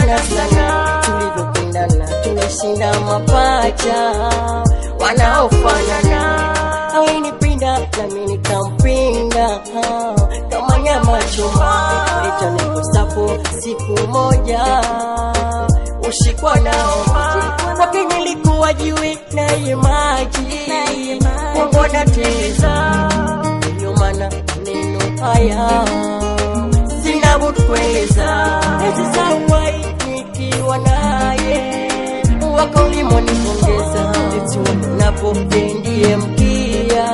sana sana, tulivyopendana tumeshinda mapacha wanaofanana. Hawainipinda nami nikampinda, kama nyama choma ita nikosapo siku moja ushikwa nao. Wake nilikuwa jiwe na imaji Mungu nateza, ndio maana neno haya sina budi kueleza. Ezi sawai nikiwa naye wako ulimonipongeza, eti wanapopendie mkia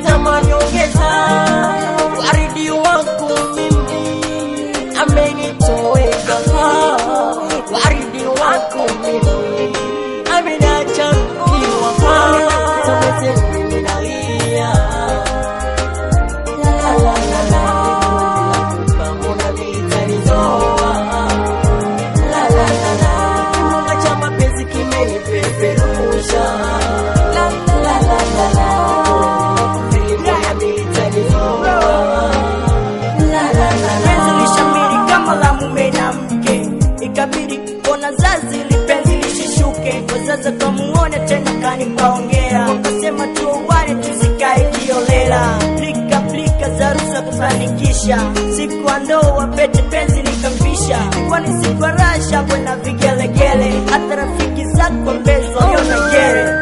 tamani ongeza. Waridi wangu mimi amenitoweka, waridi wangu mimi amenacha mkiwa tumeze mimi nalia. La la la la, mbona nitanizoa. La la la la, kimunga cha mapenzi kimenipeperusha. La la la la la, mbona nitanizoa. La la la la, penzi lishamiri kama la mume na mke, ikabidi kona zazi lipenzi lishishuke. Wazaza kamuone tena kanipaongea, wakasema tuowane tusikae kiolela. Plika za rusa kufanikisha, siku andoa pete penzi nikamvisha. Kwani siku rasha kwena vigelegele, hata rafiki zako mbezo yona gere.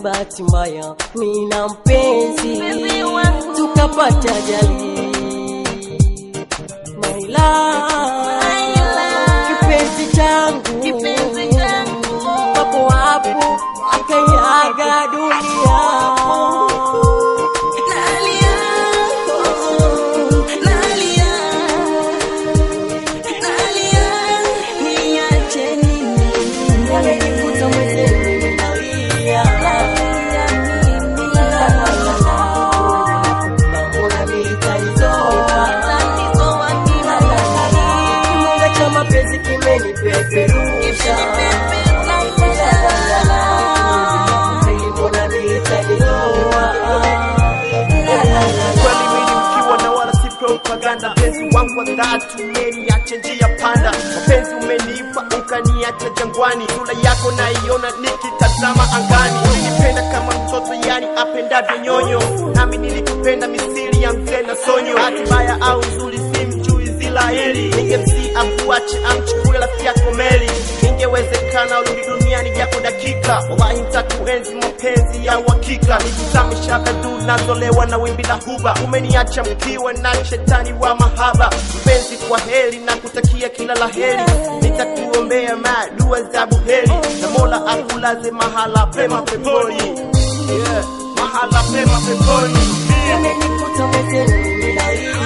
bahati mbaya mimi na mpenzi tukapata ajali. My love, kipenzi changu hapo hapo akaiaga dunia. Penzi wangu wa dhati umeniacha njia panda, mapenzi umenipa ukaniacha jangwani. Sura yako naiona nikitazama angani, ulinipenda kama mtoto yani apendavyo nyonyo, nami nilikupenda misili ya mzee na sonyo. Bahati mbaya au nzuri simjui zila heri, ningemsi akuache amchukue rafiki yako Meli. Ingewezekana urudi duniani yako dakika, wallahi nitakuenzi mapenzi ya uhakika. Nikutamisha kadu nazolewa na wimbi la huba, umeniacha mkiwa na shetani wa mahaba. Mpenzi kwa heri na kutakia kila laheri, nitakuombea dua za buheri, na Mola akulaze mahala pema peponi. Yeah, mahala pema peponi. Amenikuta mezeni ninalia.